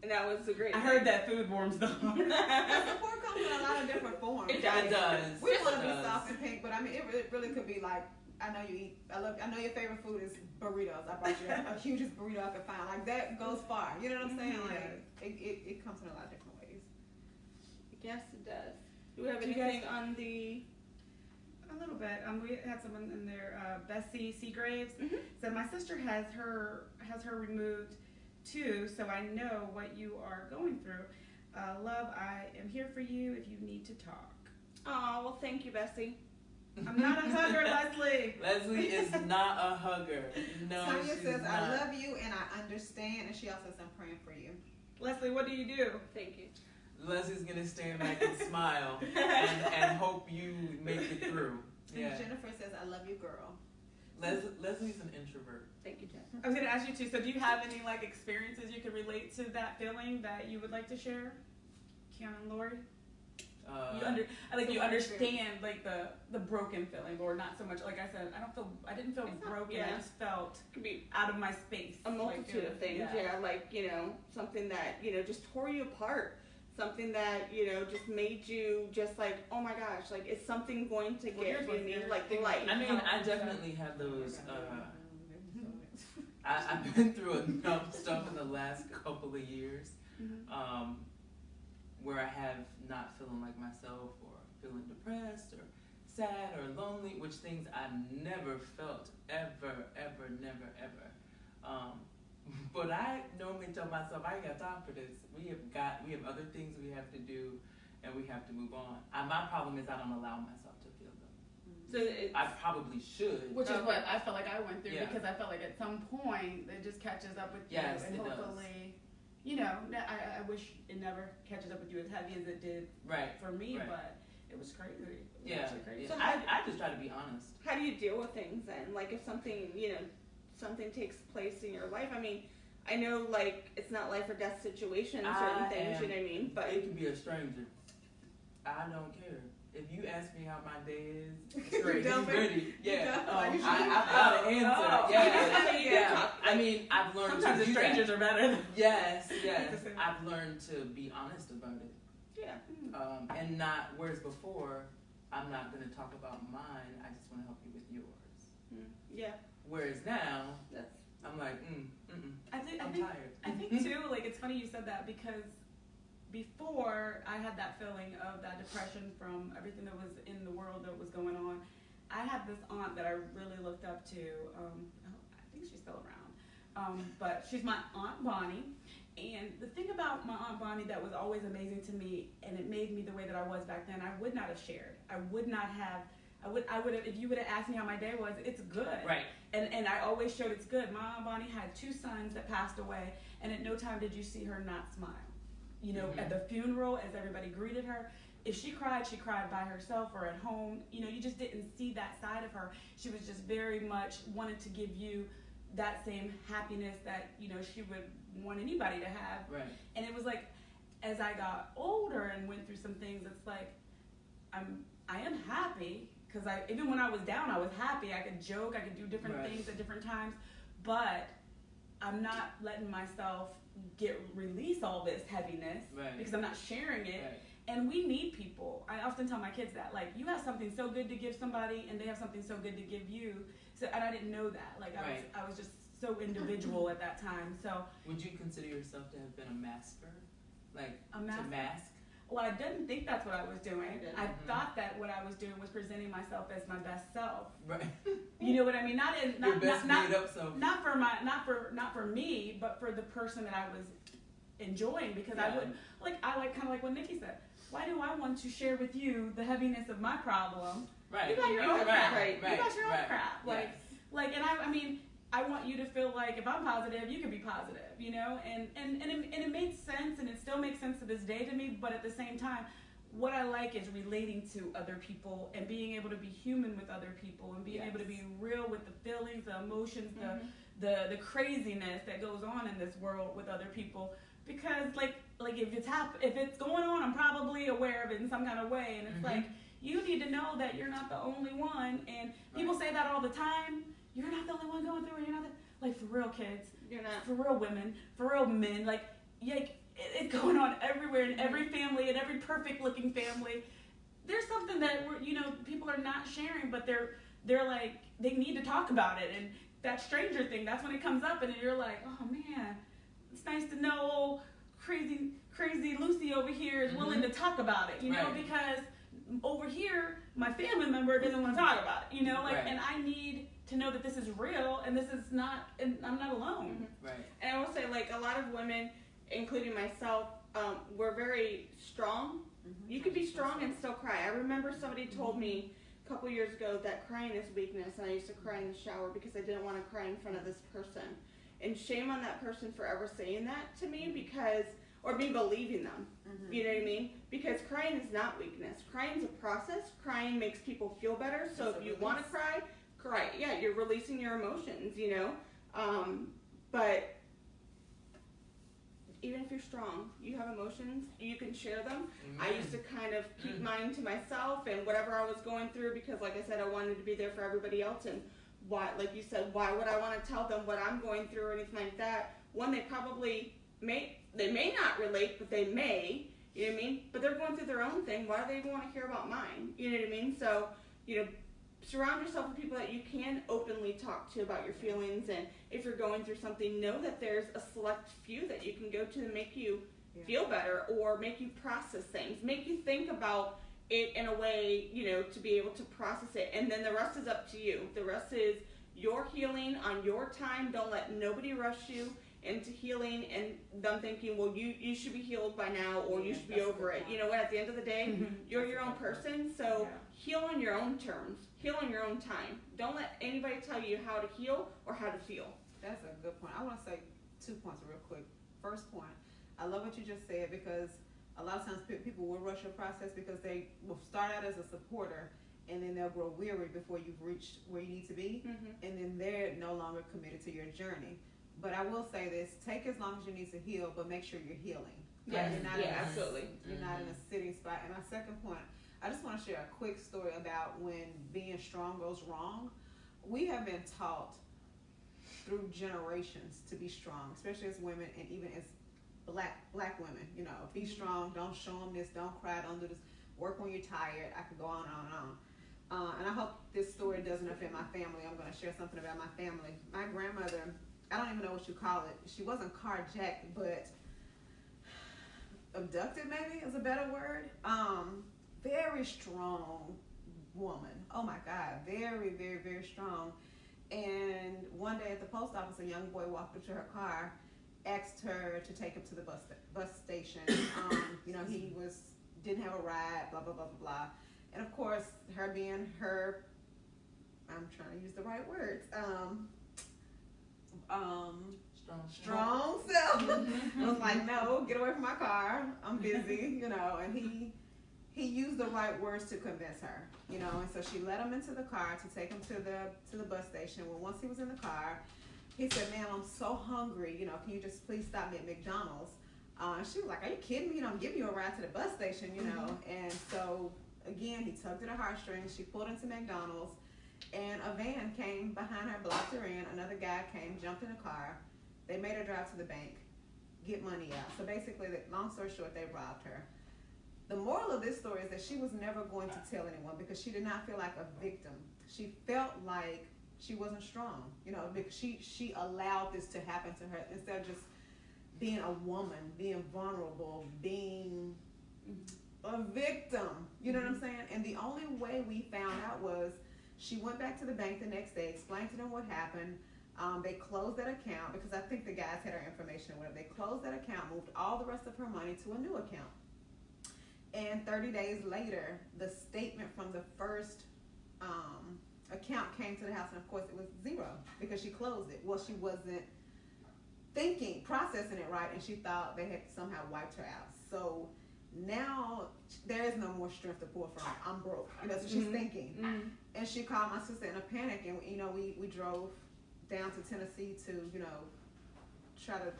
and that was a great. I heard that food warms the heart. Support comes in a lot of different forms. It It does. does. We It want to be does. soft and pink, but I mean, it really could be like, I know you eat. I know your favorite food is burritos. I brought you a hugest burrito I could find. Like that goes far. You know what I'm saying? Like it comes in a lot of different ways. Yes, it does. Do we have Do you anything guys- on the? A little bit. We had someone in there, Bessie Seagraves, Mhm. said my sister has her removed too, so I know what you are going through. Love, I am here for you if you need to talk. Oh well, thank you, Bessie. I'm not a hugger, Leslie. Leslie is not a hugger. No, Tanya she's says, not. I love you and I understand. And she also says, I'm praying for you. Leslie, what do you do? Thank you. Leslie's gonna stand back and smile and hope you make it through. Yeah. And Jennifer says, I love you, girl. Leslie's an introvert. Thank you, Jen. I was going to ask you too, so do you have any like experiences you could relate to that feeling that you would like to share? Kiana and Lori? You understand like the broken feeling, or not so much. Like I said, I didn't feel It's not- broken. yeah. I just felt Could be out of my space. a multitude of things. Yeah, like you know, something that you know just tore you apart. Something that you know just made you just like, oh my gosh, like is something going to Well, get here's me? what you're Like thinking. light. I mean, I definitely have those. I've been through enough stuff in the last couple of years, Mhm. where I have not feeling like myself, or feeling depressed, or sad, or lonely, which things I never felt ever, never, ever. But I normally tell myself I ain't got time for this. We have other things we have to do, and we have to move on. My problem is I don't allow myself to feel them. So it's, I probably should. Which is Okay. what I felt like I went through, Yeah. because I felt like at some point it just catches up with you, Yes, and it does. hopefully, you know, I wish it never catches up with you as heavy as it did Right. for me, Right. but it was crazy. It was Yeah. actually crazy. yeah. So I just try to be honest. how do you deal with things then? Like if something, something takes place in your life. I mean, I know like it's not life or death situation in certain things, you know what I mean? But it can be a stranger. I don't care. If you ask me how my day is, straight, dump he's it? ready. Yeah. dump it? I've got an answer. Oh. Yeah. Yeah. I mean, I've learned Sometimes to the do strangers that. are better than Yes. to say that. I've learned to be honest about it. yeah. And not, whereas before, I'm not going to talk about mine, I just want to help you with yours. Yeah. Whereas now, That's I'm like, I I'm think tired. I think too, like it's funny you said that, because before I had that feeling of that depression from everything that was in the world that was going on, I had this aunt that I really looked up to. I think she's still around, but she's my Aunt Bonnie. And the thing about my Aunt Bonnie that was always amazing to me, and it made me the way that I was back then, I would not have shared. I would not have. I would have, if you would have asked me how my day was, it's good. Right. And I always showed it's good. My Aunt Bonnie had 2 sons that passed away, and at no time did you see her not smile. You know, at the funeral, as everybody greeted her, if she cried by herself or at home. You know, you just didn't see that side of her. She was just very much wanted to give you that same happiness that, you know, she would want anybody to have. Right. And it was like, as I got older and went through some things, it's like, I am happy. Because even when I was down, I was happy. I could joke, I could do different Right. things at different times, but I'm not letting myself release all this heaviness, Right. because I'm not sharing it. Right. And we need people. I often tell my kids that, like, you have something so good to give somebody, and they have something so good to give you. So, and I didn't know that. Like, Right. I was just so individual at that time. So, Would you consider yourself to have been a masker? Like, a to mask. mask? Well, I didn't think that's what I was doing. I didn't. I thought that what I was doing was presenting myself as my best self. Right. You know what I mean? Your best made up self. Not for me, but for the person that I was enjoying, because I Yeah. wouldn't kind of like what Nikki said. Why do I want to share with you the heaviness of my problem? Right. You got your own right. crap. Right. You got your own right. crap. Like, Yes. and I mean, I want you to feel like if I'm positive, you can be positive, you know? And it made sense, and it still makes sense to this day to me, but at the same time, what I like is relating to other people and being able to be human with other people and being able to be real with the feelings, the emotions, the craziness that goes on in this world with other people. Because like if it's going on, I'm probably aware of it in some kind of way, and it's like, you need to know that you're not the only one. And people say that all the time. You're not the only one going through it. You're not like, for real, kids. You're not. For real, women. For real, men. Like, it's going on everywhere in every family, in every perfect-looking family. There's something that people are not sharing, but they're like, they need to talk about it. And that stranger thing, that's when it comes up, and you're like, oh man, it's nice to know crazy Lucy over here is willing to talk about it, you know, because over here, my family member doesn't want to talk about it, you know, like, and I need to know that this is real, and this is not, and I'm not alone. Right. And I will say, like, a lot of women, including myself, we're very strong. You could be strong and still cry. I remember somebody told me a couple years ago that crying is weakness, and I used to cry in the shower because I didn't want to cry in front of this person. And shame on that person for ever saying that to me, or me believing them. You know what I mean? Because crying is not weakness. Crying is a process. Crying makes people feel better. So if you want to cry, cry. Yeah, you're releasing your emotions, you know. But even if you're strong, you have emotions, you can share them. I used to kind of keep mine to myself and whatever I was going through, because like I said, I wanted to be there for everybody else. And why, like you said, why would I want to tell them what I'm going through or anything like that? One, they may not relate, but they may, you know what I mean? But they're going through their own thing. Why do they even want to hear about mine? You know what I mean? So, you know, surround yourself with people that you can openly talk to about your feelings, and if you're going through something, know that there's a select few that you can go to to make you feel better or make you process things, make you think about it in a way, you know, to be able to process it, and then the rest is up to you. The rest is your healing on your time. Don't let nobody rush you. into healing and them thinking, well, you should be healed by now, or you Yeah, should be that's a over good it. point. You know what? At the end of the day, you're That's your a own good point. person, so Yeah. heal on your own terms. Heal on your own time. Don't let anybody tell you how to heal or how to feel. That's a good point. I want to say 2 points real quick. First point, I love what you just said, because a lot of times people will rush your process because they will start out as a supporter, and then they'll grow weary before you've reached where you need to be, and then they're no longer committed to your journey. But I will say this: take as long as you need to heal, but make sure you're healing. Yes, You're not yeah, in a, absolutely. You're not in a sitting spot. And my second point, I just want to share a quick story about when being strong goes wrong. We have been taught through generations to be strong, especially as women, and even as black women. You know, be strong. Don't show them this. Don't cry. Don't do this. Work when you're tired. I could go on and on and on. And I hope this story doesn't offend my family. I'm going to share something about my family. My grandmother, I don't even know what you call it. She wasn't carjacked, but abducted maybe is a better word. Very strong woman. Oh my God, very, very, very strong. And one day at the post office, a young boy walked up to her car, asked her to take him to the bus station. You know, he didn't have a ride, blah, blah, blah, blah, blah. And of course, her being her, I'm trying to use the right words, strong self. I was like, no, get away from my car. I'm busy, you know. And he used the right words to convince her, you know. And so she let him into the car to take him to the bus station. Well, once he was in the car, he said, "Ma'am, I'm so hungry. You know, can you just please stop me at McDonald's?" She was like, "Are you kidding me? You know, I'm giving you a ride to the bus station, you know." And so again, he tugged at her heartstrings. She pulled into McDonald's, and a van came behind her, blocked her in. Another guy came, jumped in the car. They made her drive to the bank, get money out. So basically, long story short, they robbed her. The moral of this story is that she was never going to tell anyone because she did not feel like a victim. She felt like she wasn't strong, you know, because she allowed this to happen to her instead of just being a woman, being vulnerable, being a victim. You know what I'm saying? And the only way we found out was she went back to the bank the next day, explained to them what happened. They closed that account because I think the guys had her information or whatever. They closed that account, moved all the rest of her money to a new account. And 30 days later, the statement from the first account came to the house, and of course it was zero because she closed it. Well, she wasn't processing it right, and she thought they had somehow wiped her out. So now there is no more strength to pull from. I'm broke. You know, so she's thinking. And she called my sister in a panic, and you know, we drove down to Tennessee to, you know, try to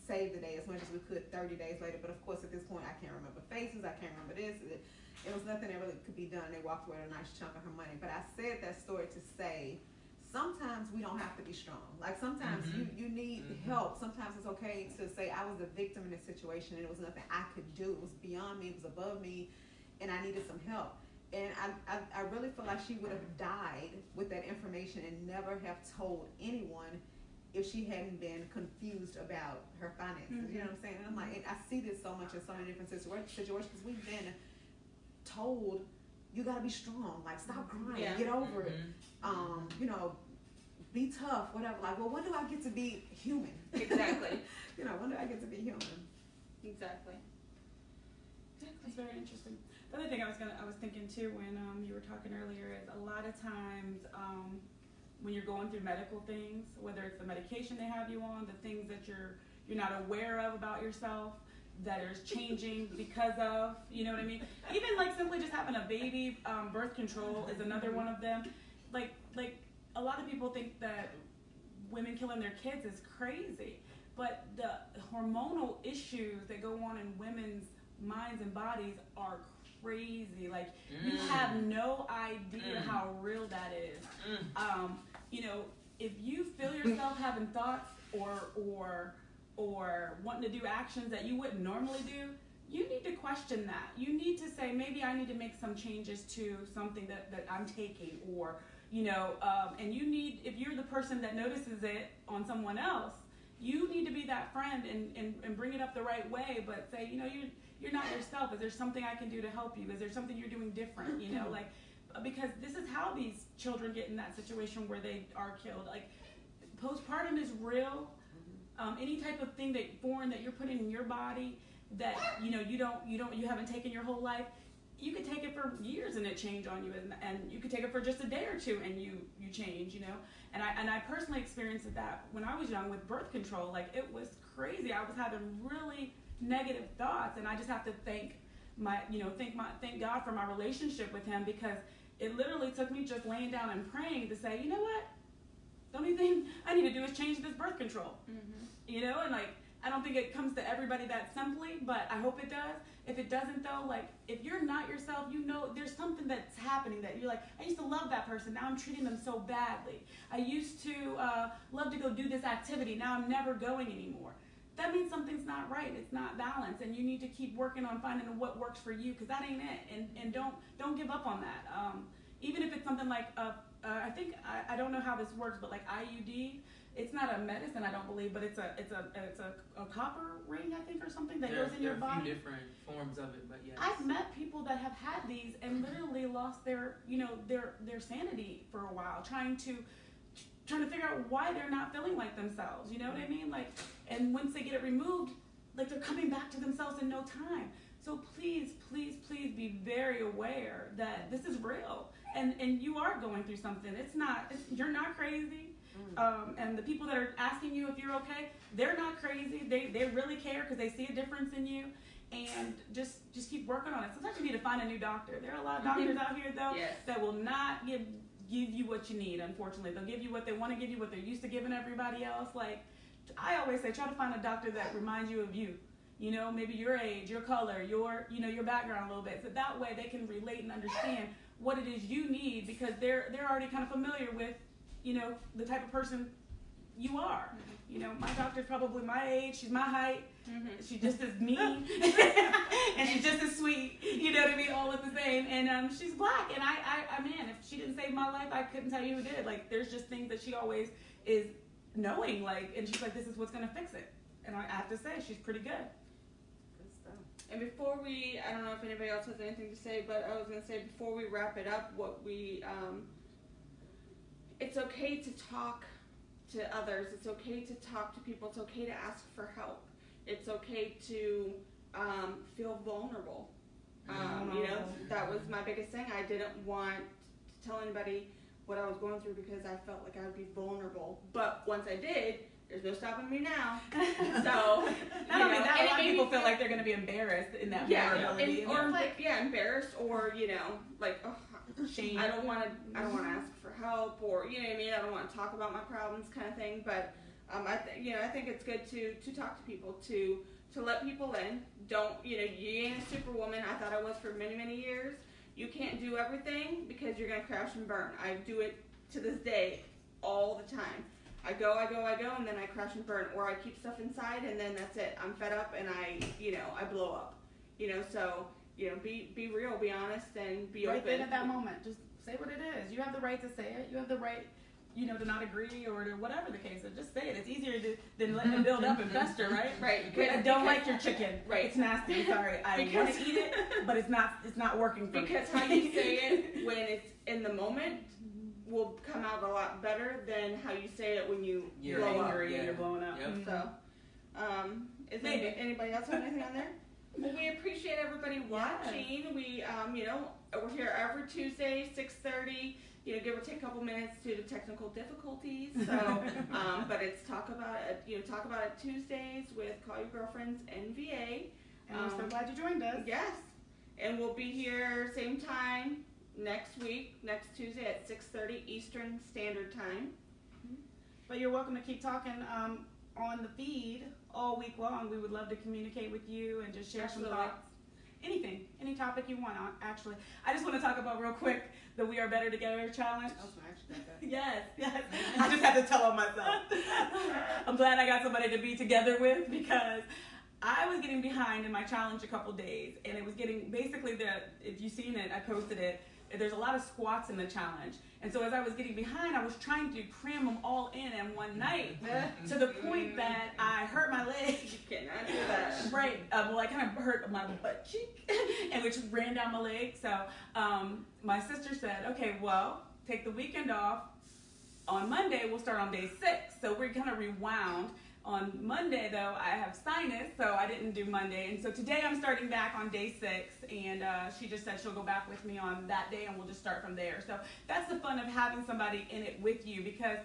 save the day as much as we could 30 days later. But of course, at this point, I can't remember faces. I can't remember this. It was nothing that really could be done. They walked away with a nice chunk of her money. But I said that story to say, sometimes we don't have to be strong. Like sometimes you need help. Sometimes it's okay to say, I was a victim in this situation and it was nothing I could do. It was beyond me. It was above me, and I needed some help. And I really feel like she would have died with that information and never have told anyone if she hadn't been confused about her finances. You know what I'm saying? And I'm like, and I see this so much in so many different situations. We've been told, you gotta be strong, like stop crying, get over it, you know, be tough, whatever. Like, well, when do I get to be human? Exactly. You know, when do I get to be human? Exactly. It's very interesting. The other thing I was thinking too when you were talking earlier is a lot of times when you're going through medical things, whether it's the medication they have you on, the things that you're not aware of about yourself that is changing because of, you know what I mean? Even like simply just having a baby, birth control is another one of them. Like a lot of people think that women killing their kids is crazy, but the hormonal issues that go on in women's minds and bodies are crazy. Like you have no idea how real that is. You know, if you feel yourself having thoughts or wanting to do actions that you wouldn't normally do, you need to question that. You need to say, maybe I need to make some changes to something that I'm taking, or, you know, and you need, if you're the person that notices it on someone else, you need to be that friend and bring it up the right way, but say, you know, you're not yourself. Is there something I can do to help you? Is there something you're doing different? You know, like, because this is how these children get in that situation where they are killed. Like, postpartum is real. any type of thing foreign that you're putting in your body that you haven't taken your whole life. You could take it for years and it change on you, and you could take it for just a day or two and you change, And I personally experienced that when I was young with birth control. Like, it was crazy. I was having really negative thoughts, and I just have to thank God for my relationship with Him, because it literally took me just laying down and praying to say, you know what? The only thing I need to do is change this birth control. And like, I don't think it comes to everybody that simply, but I hope it does. If it doesn't, though, like, if you're not yourself, there's something that's happening that you're like, I used to love that person. Now I'm treating them so badly. I used to love to go do this activity. Now I'm never going anymore. That means something's not right. It's not balanced, and you need to keep working on finding what works for you, because that ain't it. And don't give up on that. Even if it's something like I think I don't know how this works, but like IUD. It's not a medicine, I don't believe, but it's a copper ring, I think, or something that goes in your body. There are a few different forms of it, but yes. I've met people that have had these and literally lost their sanity for a while, trying to figure out why they're not feeling like themselves. You know what I mean? Like, and once they get it removed, like, they're coming back to themselves in no time. So please, please, please be very aware that this is real, and you are going through something. You're not crazy. And the people that are asking you if you're okay, they're not crazy. They really care because they see a difference in you. And just keep working on it. Sometimes you need to find a new doctor. There are a lot of doctors out here, though, that will not give you what you need, unfortunately. They'll give you what they want to give you, what they're used to giving everybody else. Like, I always say, try to find a doctor that reminds you of you. Maybe your age, your color, your background a little bit. So that way they can relate and understand what it is you need, because they're already kind of familiar with the type of person you are. My doctor's probably my age. She's my height. She's just as mean. And she's just as sweet. You know what I mean? All at the same. And she's black. And I man, if she didn't save my life, I couldn't tell you who did. Like, there's just things that she always is knowing. Like, and she's like, this is what's going to fix it. And I have to say, she's pretty good. Good stuff. And before I don't know if anybody else has anything to say, but I was going to say, before we wrap it up, it's okay to talk to others. It's okay to talk to people. It's okay to ask for help. It's okay to feel vulnerable. That was my biggest thing. I didn't want to tell anybody what I was going through because I felt like I would be vulnerable. But once I did, there's no stopping me now. So, not only that, a lot of people feel like they're going to be embarrassed in that vulnerability. Embarrassed, or like, oh, shame. I don't want to ask for help, or you know what I mean. I don't want to talk about my problems, kind of thing. But I think it's good to talk to people, to let people in. Don't you ain't a superwoman. I thought I was for many, many years. You can't do everything because you're gonna crash and burn. I do it to this day all the time. I go, and then I crash and burn, or I keep stuff inside, and then that's it. I'm fed up, and I blow up. So be real, be honest, and be right open. then at that moment, just say what it is. You have the right to say it. You have the right, to not agree or to whatever the case is. Just say it. It's easier than letting it build up and fester, right? Right. I don't like your chicken. Right. It's nasty. I'm sorry. I want to eat it, but it's not working for me. Because how you say it when it's in the moment will come out a lot better than how you say it when you're blow angry and you're blowing up. Yep. So, is anybody else have anything on there? Well, we appreciate everybody watching. Yeah. We're here every Tuesday, 6:30. Give or take a couple minutes due to technical difficulties. So, but it's talk about it Tuesdays with Call Your Girlfriends NVA. And we're so glad you joined us. Yes, and we'll be here same time next week, next Tuesday at 6:30 Eastern Standard Time. But you're welcome to keep talking on the feed all week long. We would love to communicate with you and just share some thoughts. Anything, any topic you want. Actually, I just want to talk about real quick the We Are Better Together challenge. Yes. I just had to tell on myself. I'm glad I got somebody to be together with, because I was getting behind in my challenge a couple days, and it was getting basically if you've seen it, I posted it. There's a lot of squats in the challenge. And so as I was getting behind, I was trying to cram them all in one night to the point that I hurt my leg. You cannot do that. Right. I kind of hurt my butt cheek, and which ran down my leg. So my sister said, okay, well, take the weekend off. On Monday, we'll start on day 6. So we kind of rewound On Monday, though, I have sinus, so I didn't do Monday. And so today I'm starting back on day 6, and she just said she'll go back with me on that day, and we'll just start from there. So that's the fun of having somebody in it with you, because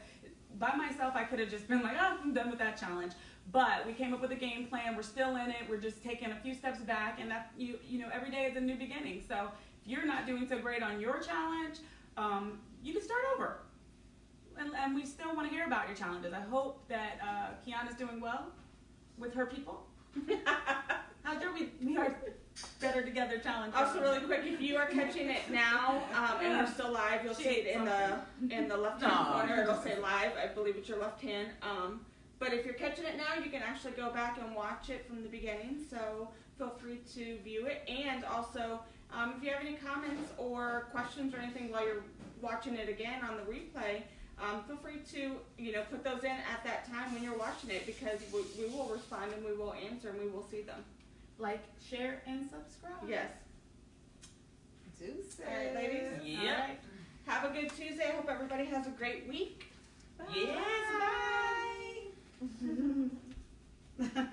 by myself I could have just been like, oh, I'm done with that challenge. But we came up with a game plan. We're still in it. We're just taking a few steps back, and that you know, every day is a new beginning. So if you're not doing so great on your challenge, you can start over. And we still want to hear about your challenges. I hope that Kiana's doing well with her people. How's your We Are Better Together challenge? Also, really quick, if you are catching it now and we're still live, you'll see it in the left hand corner. It'll say live. I believe it's your left hand. But if you're catching it now, you can actually go back and watch it from the beginning. So feel free to view it. And also, if you have any comments or questions or anything while you're watching it again on the replay, feel free to, put those in at that time when you're watching it, because we will respond and we will answer and we will see them. Like, share, and subscribe. Yes. Deuces. All right, ladies. Yeah. All right. Have a good Tuesday. I hope everybody has a great week. Yes, bye.